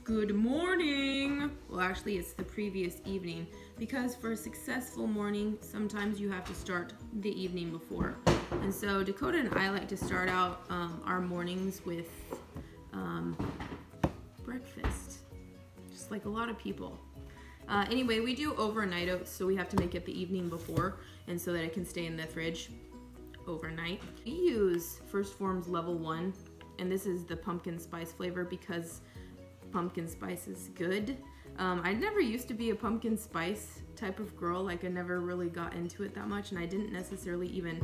Good morning! Well, actually, it's the previous evening because for a successful morning, sometimes you have to start the evening before. And so Dakota and I like to start out our mornings with breakfast, just like a lot of people. Anyway, we do overnight oats, so we have to make it the evening before, and so that it can stay in the fridge overnight. We use First Form's Level 1, and this is the pumpkin spice flavor because pumpkin spice is good. I never used to be a pumpkin spice type of girl, like I never really got into it that much, and I didn't necessarily even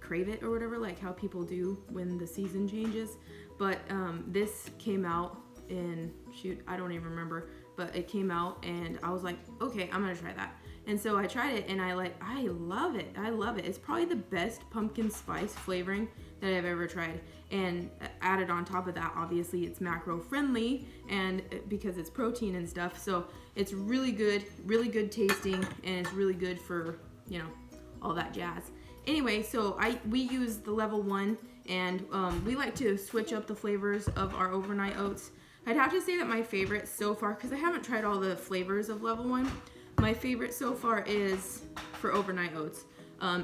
crave it or whatever, like how people do when the season changes. But this came out in, shoot, I don't even remember, but it came out and I was like, okay, I'm gonna try that. And so I tried it and I love it. I love it. It's probably the best pumpkin spice flavoring that I've ever tried. And added on top of that, obviously it's macro friendly and because it's protein and stuff. So it's really good tasting, and it's really good for, you know, all that jazz. Anyway, so we use the Level 1, and we like to switch up the flavors of our overnight oats. I'd have to say that my favorite so far, because I haven't tried all the flavors of Level 1, my favorite so far is, for overnight oats,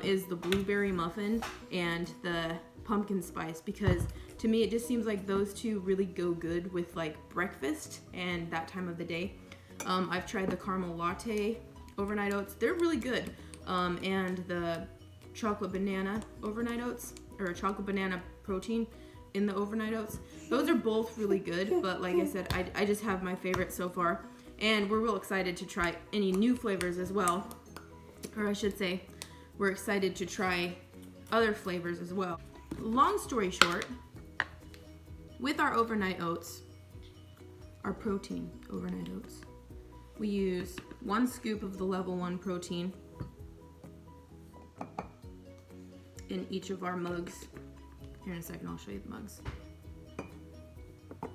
is the blueberry muffin and the pumpkin spice, because to me it just seems like those two really go good with like breakfast and that time of the day. I've tried the caramel latte overnight oats. They're really good. And the chocolate banana overnight oats, or chocolate banana protein in the overnight oats. Those are both really good, but like I said, I just have my favorite so far. And we're real excited to try any new flavors as well. Or I should say, we're excited to try other flavors as well. Long story short, with our overnight oats, our protein overnight oats, we use 1 scoop of the Level 1 protein in each of our mugs. Here in a second, I'll show you the mugs.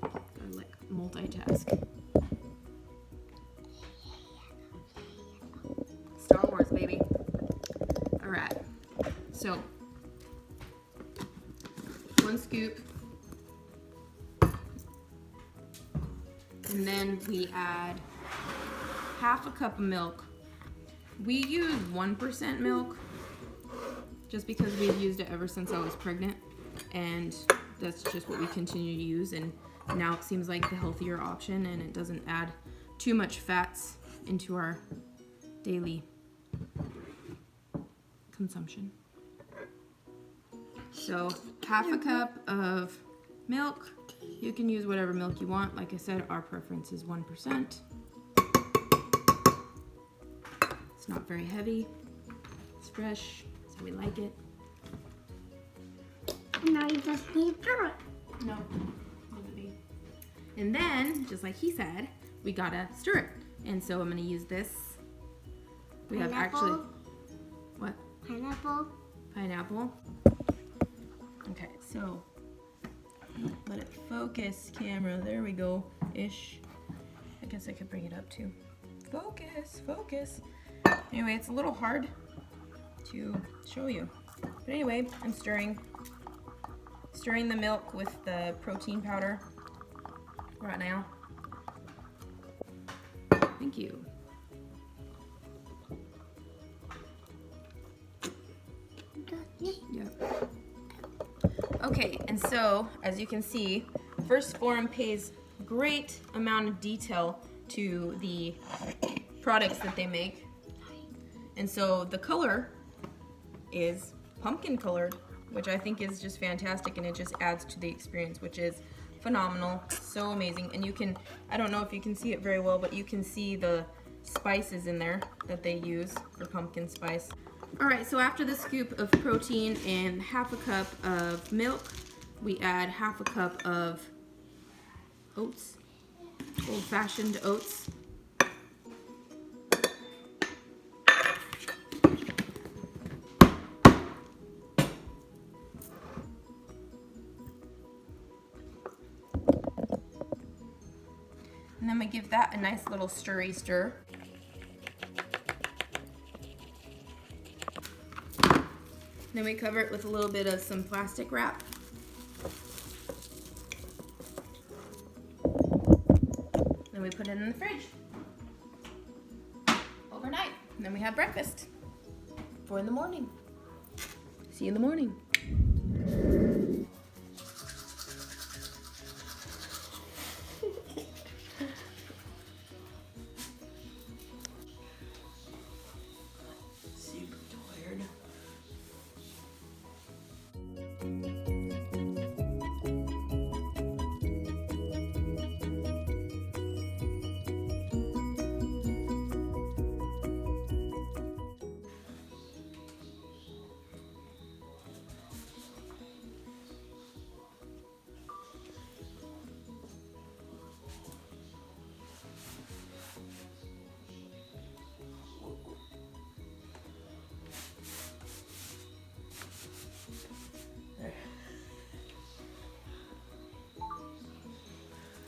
Gotta like multitask. Star Wars, baby. All right. So, 1 scoop. And then we add half a cup of milk. We use 1% milk just because we've used it ever since I was pregnant, and that's just what we continue to use, and now it seems like the healthier option, and it doesn't add too much fats into our daily consumption. So half a cup of milk. You can use whatever milk you want. Like I said, our preference is 1%. It's not very heavy. It's fresh, so we like it. Now you just need to stir it. No. And then, just like he said, we gotta stir it. And so I'm gonna use this. We have actually, what? Pineapple. Pineapple. Okay, so let it focus, camera. There we go, ish. I guess I could bring it up too. Focus, focus. Anyway, it's a little hard to show you. But anyway, I'm stirring the milk with the protein powder right now. Thank you. Yep. Okay, and so as you can see, First Form pays great amount of detail to the products that they make. And so the color is pumpkin colored, which I think is just fantastic, and it just adds to the experience, which is phenomenal, so amazing. And you can, I don't know if you can see it very well, but you can see the spices in there that they use for pumpkin spice. All right, so after the scoop of protein and half a cup of milk, we add half a cup of oats, old-fashioned oats. And then we give that a nice little stirry stir. Then we cover it with a little bit of some plastic wrap. Then we put it in the fridge overnight. And then we have breakfast for in the morning. See you in the morning. Super tired.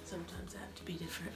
Sometimes I have to be different.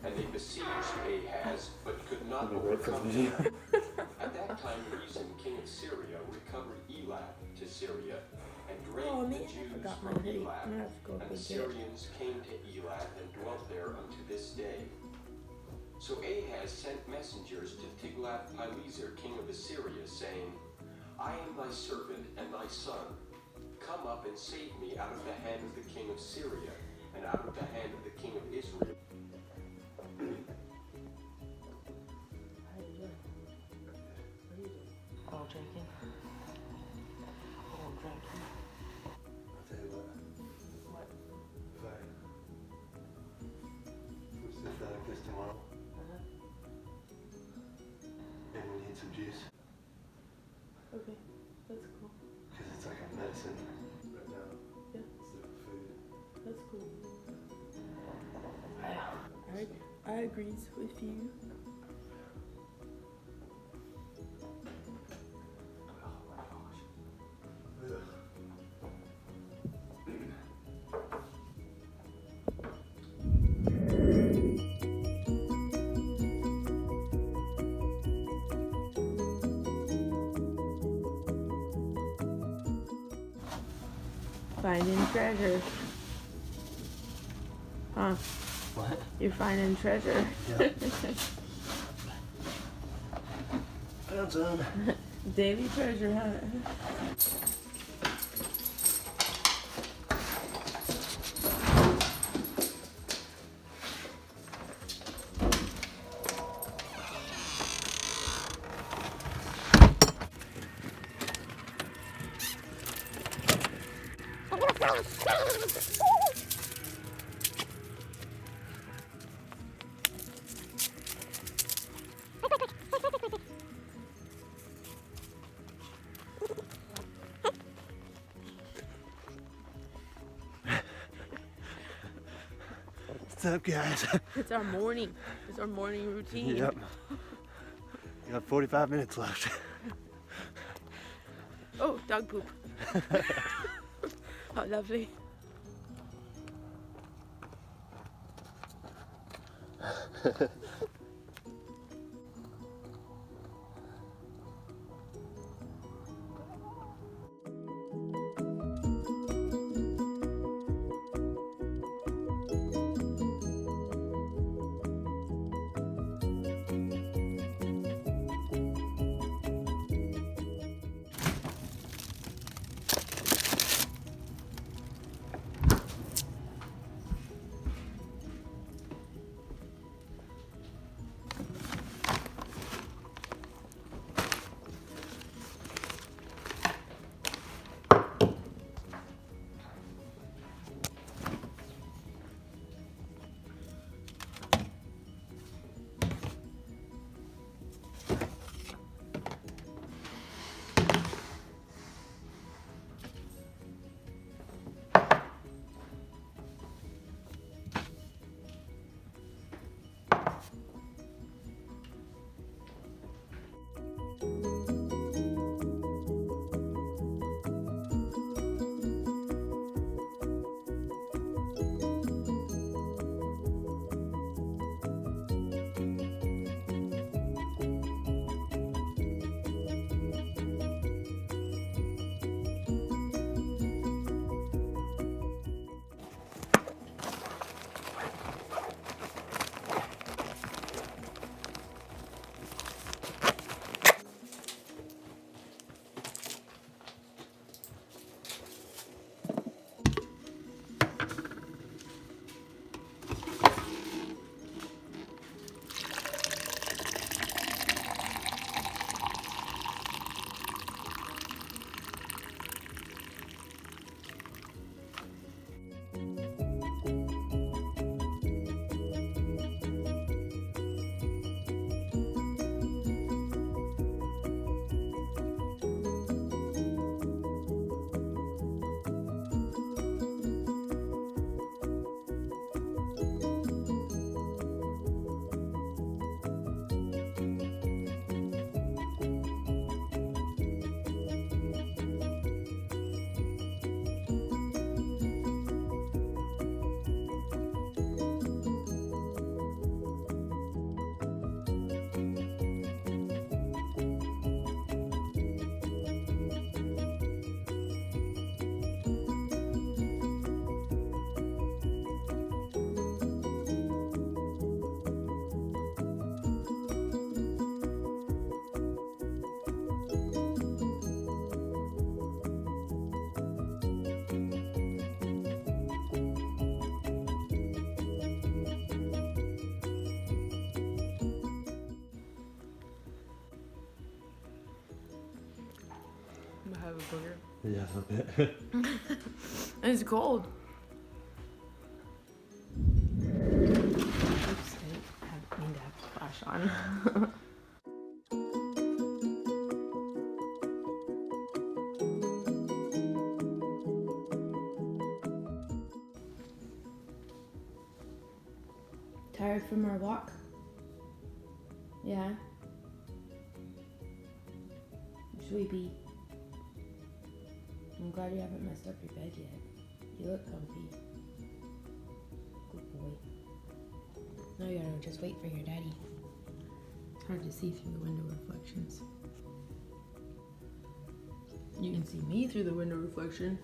And they besieged Ahaz, but could not overcome him. At that time, Rezin, king of Syria, recovered Elat to Syria, and drave the Jews from Elat. And the Syrians came to Elat and dwelt there unto this day. So Ahaz sent messengers to Tiglath-Pileser, king of Assyria, saying, I am thy servant and thy son. Come up and save me out of the hand of the king of Syria, and out of the hand of the king of Israel. Oh, drinking. Oh, drinking. I'll tell you what. What? If we sit down like this tomorrow, and we need some juice, Okay, that's cool. because it's like a medicine right now. Yeah. It's like food. That's cool. I agrees with you. Oh my gosh. Ugh. Finding treasure. Huh? What? You're finding treasure. Yeah. Found some. Daily treasure hunt. What's up, guys? It's our morning. It's our morning routine. Yep. We got 45 minutes left. Oh, dog poop. How lovely. Have a booger. Yeah, a bit. It's cold. Oops, I didn't mean to have the flash on. Tired from our walk? Yeah. Sleepy. I'm glad you haven't messed up your bed yet. You look comfy. Good boy. Now you gotta just wait for your daddy. It's hard to see through the window reflections. You can see me through the window reflection.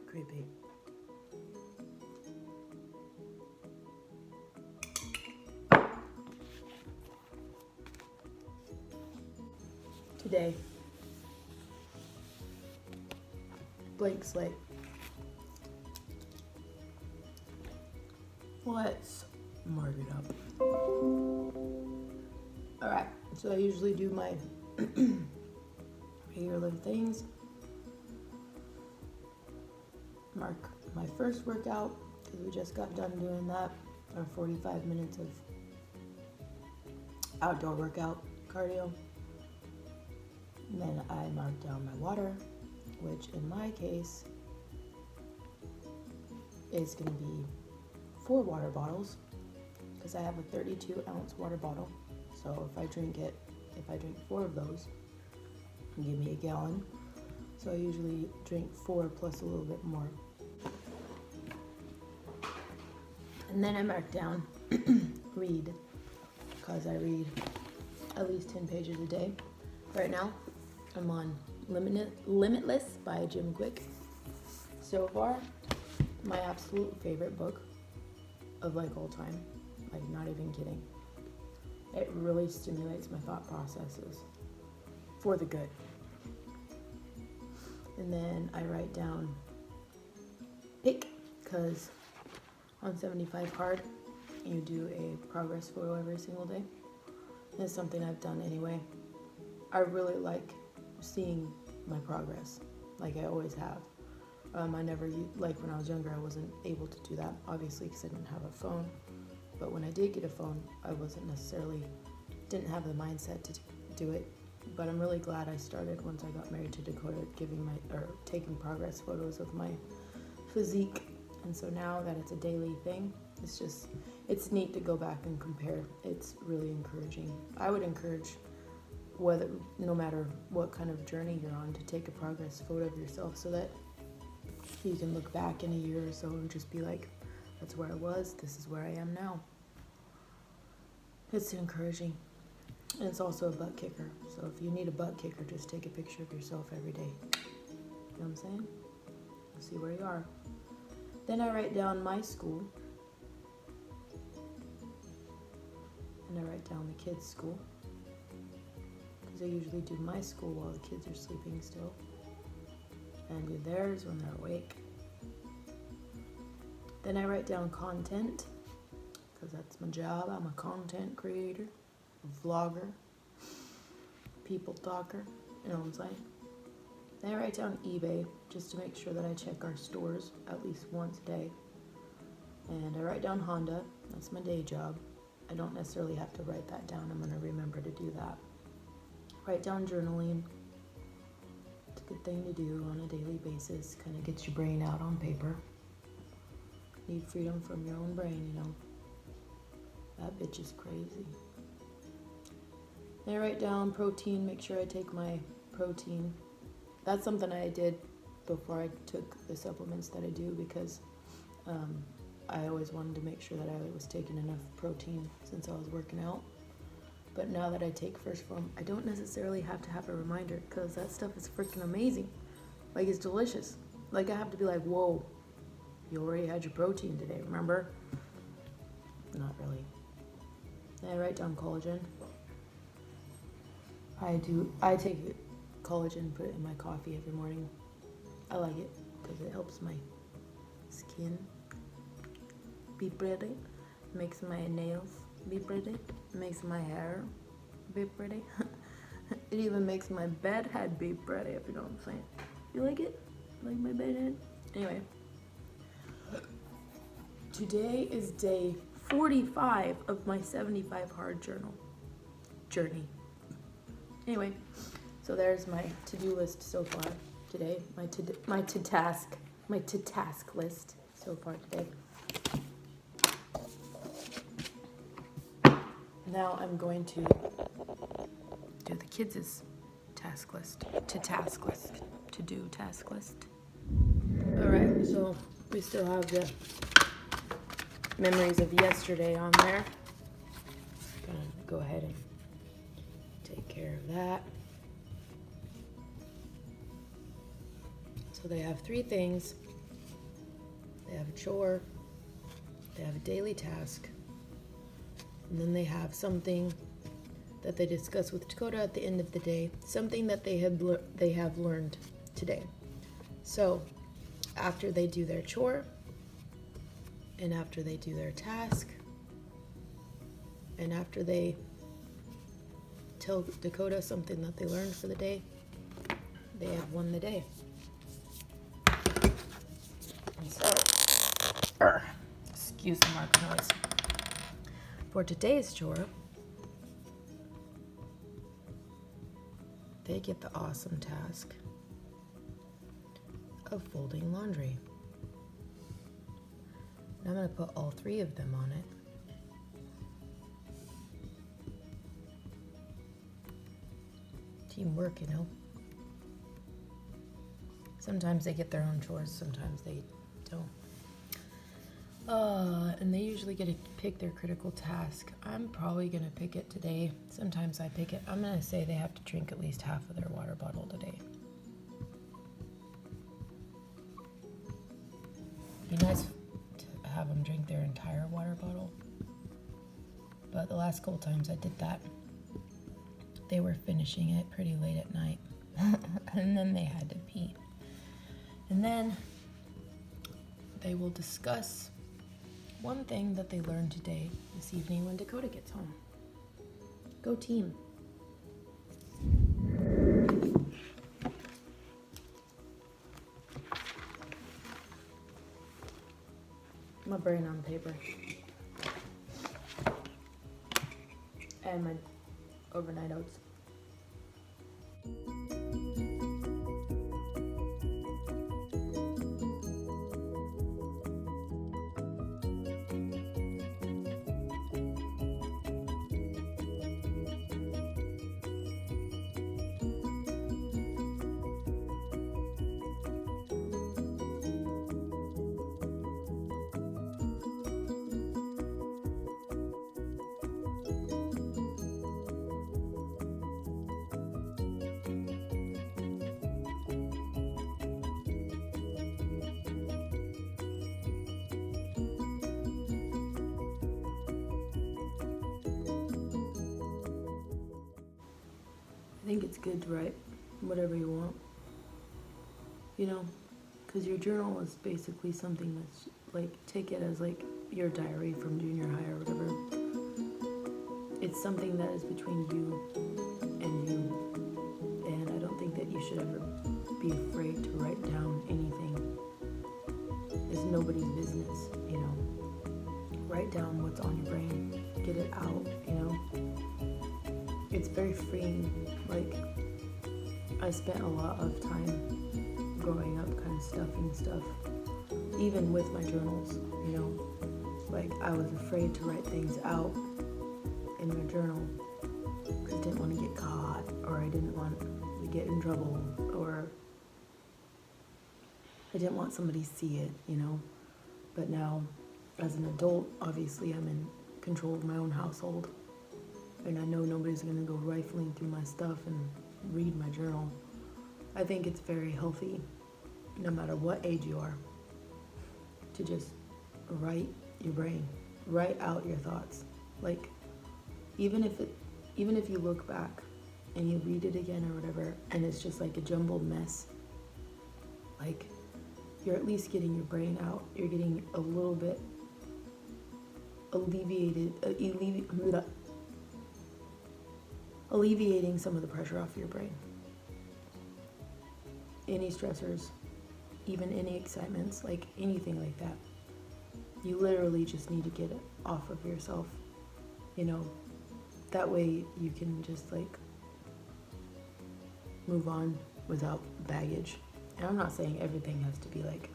Creepy. Today, blank slate. Let's mark it up. Alright, so I usually do my regular things. Mark my first workout, because we just got done doing that, or 45 minutes of outdoor workout, cardio. And then I mark down my water, which in my case is going to be 4 water bottles, because I have a 32-ounce water bottle. So if I drink 4 of those, it'll give me a gallon. So I usually drink 4 plus a little bit more. And then I mark down read, because I read at least 10 pages a day. Right now, I'm on Limitless by Jim Quick. So far, my absolute favorite book of like all time. Like, not even kidding. It really stimulates my thought processes for the good. And then I write down pick, because on 75 hard, you do a progress photo every single day. It's something I've done anyway. I really like seeing my progress, like I always have. I never, like when I was younger, I wasn't able to do that, obviously, because I didn't have a phone. But when I did get a phone, I didn't have the mindset to do it. But I'm really glad I started once I got married to Dakota, taking progress photos of my physique. And so now that it's a daily thing, it's neat to go back and compare. It's really encouraging. I would encourage, no matter what kind of journey you're on, to take a progress photo of yourself, so that you can look back in a year or so and just be like, that's where I was, this is where I am now. It's encouraging. And it's also a butt kicker. So if you need a butt kicker, just take a picture of yourself every day. You know what I'm saying? See where you are. Then I write down my school. And I write down the kids' school, because I usually do my school while the kids are sleeping still, and do theirs when they're awake. Then I write down content, because that's my job. I'm a content creator, a vlogger, people talker, you know what I'm saying? Then I write down eBay, just to make sure that I check our stores at least once a day. And I write down Honda, that's my day job. I don't necessarily have to write that down, I'm going to remember to do that. Write down journaling. It's a good thing to do on a daily basis, kind of gets your brain out on paper. Need freedom from your own brain, you know. That bitch is crazy. Then I write down protein, make sure I take my protein. That's something I did before I took the supplements that I do, because I always wanted to make sure that I was taking enough protein since I was working out. But now that I take First Form, I don't necessarily have to have a reminder, because that stuff is freaking amazing. Like, it's delicious. Like, I have to be like, whoa, you already had your protein today, remember? Not really. Then I write down collagen. I take collagen and put it in my coffee every morning. I like it because it helps my skin be pretty, makes my nails be pretty, makes my hair be pretty. It even makes my bed head be pretty, if you know what I'm saying. You like it? Like my bed head? Anyway. Today is day 45 of my 75 hard journey. Anyway, so there's my to-do list so far today. My to-task list so far today. Now I'm going to do the kids' task list. To-do task list. Alright, so we still have the memories of yesterday on there. Gonna go ahead and take care of that. So they have 3 things. They have a chore, they have a daily task, and then they have something that they discuss with Dakota at the end of the day, something that they have learned today. So after they do their chore, and after they do their task, and after they tell Dakota something that they learned for the day, they have won the day. And so, excuse the mark noise. For today's chore, they get the awesome task of folding laundry. And I'm going to put all 3 of them on it. Teamwork, you know. Sometimes they get their own chores, sometimes they don't. And they usually get to pick their critical task. I'm probably going to pick it today. Sometimes I pick it. I'm going to say they have to drink at least half of their water bottle today. Be nice to have them drink their entire water bottle. But the last couple times I did that, they were finishing it pretty late at night. And then they had to pee. And then they will discuss one thing that they learned today, this evening when Dakota gets home. Go team. My brain on paper. And my overnight oats. I think it's good to write whatever you want, you know, because your journal is basically something that's like, take it as like your diary from junior high or whatever. It's something that is between you and you, and I don't think that you should ever be afraid to write down anything. It's nobody's business, you know. Write down what's on your brain, get it out, you know. It's very freeing. Like, I spent a lot of time growing up kind of stuffing stuff, even with my journals, you know. Like, I was afraid to write things out in my journal because I didn't want to get caught, or I didn't want to get in trouble, or I didn't want somebody to see it, you know. But now, as an adult, obviously I'm in control of my own household. And I know nobody's gonna go rifling through my stuff and read my journal. I think it's very healthy, no matter what age you are, to just write your brain, write out your thoughts. Like, even if you look back and you read it again or whatever, and it's just like a jumbled mess. Like, you're at least getting your brain out. You're getting a little bit alleviating some of the pressure off your brain. Any stressors, even any excitements, like anything like that. You literally just need to get it off of yourself, you know. That way you can just like move on without baggage. And I'm not saying everything has to be like,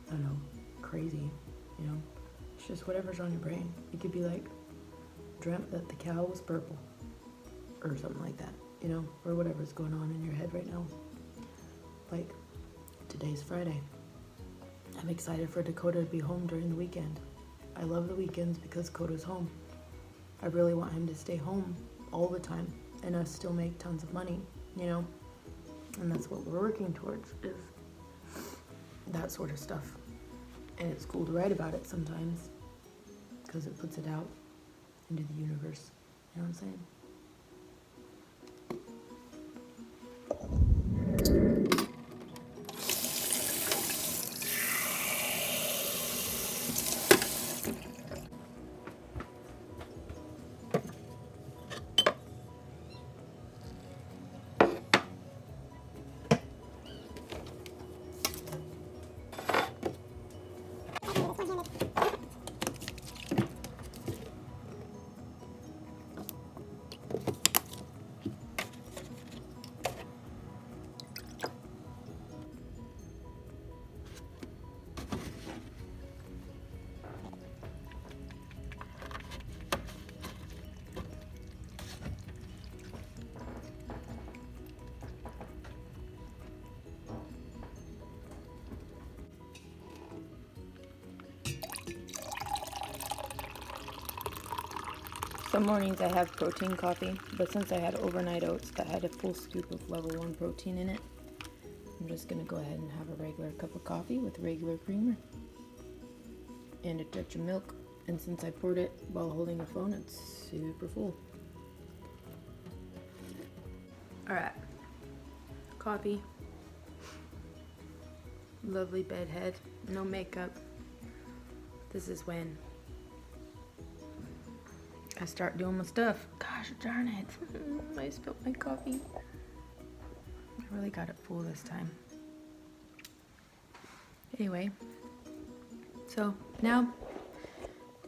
I don't know, crazy, you know. It's just whatever's on your brain. It could be like, dreamt that the cow was purple, or something like that, you know, or whatever's going on in your head right now. Like, today's Friday. I'm excited for Dakota to be home during the weekend. I love the weekends because Dakota's home. I really want him to stay home all the time and us still make tons of money, you know. And that's what we're working towards, is that sort of stuff. And it's cool to write about it sometimes because it puts it out into the universe. You know what I'm saying? Some mornings I have protein coffee, but since I had overnight oats that had a full scoop of level 1 protein in it, I'm just gonna go ahead and have a regular cup of coffee with regular creamer and a touch of milk. And since I poured it while holding the phone, it's super full. Alright, coffee, lovely bed head, no makeup. This is when I start doing my stuff. Gosh darn it. I spilled my coffee. I really got it full this time. Anyway, so now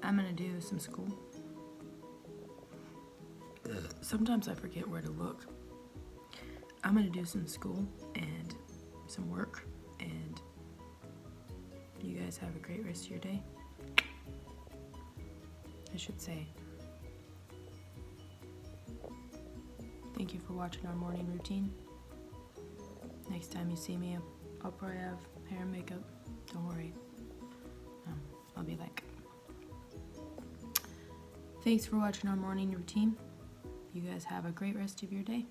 I'm gonna do some school. Sometimes I forget where to look. I'm gonna do some school and some work, and you guys have a great rest of your day. I should say, thank you for watching our morning routine. Next time you see me, I'll probably have hair and makeup. Don't worry. I'll be like, thanks for watching our morning routine. You guys have a great rest of your day.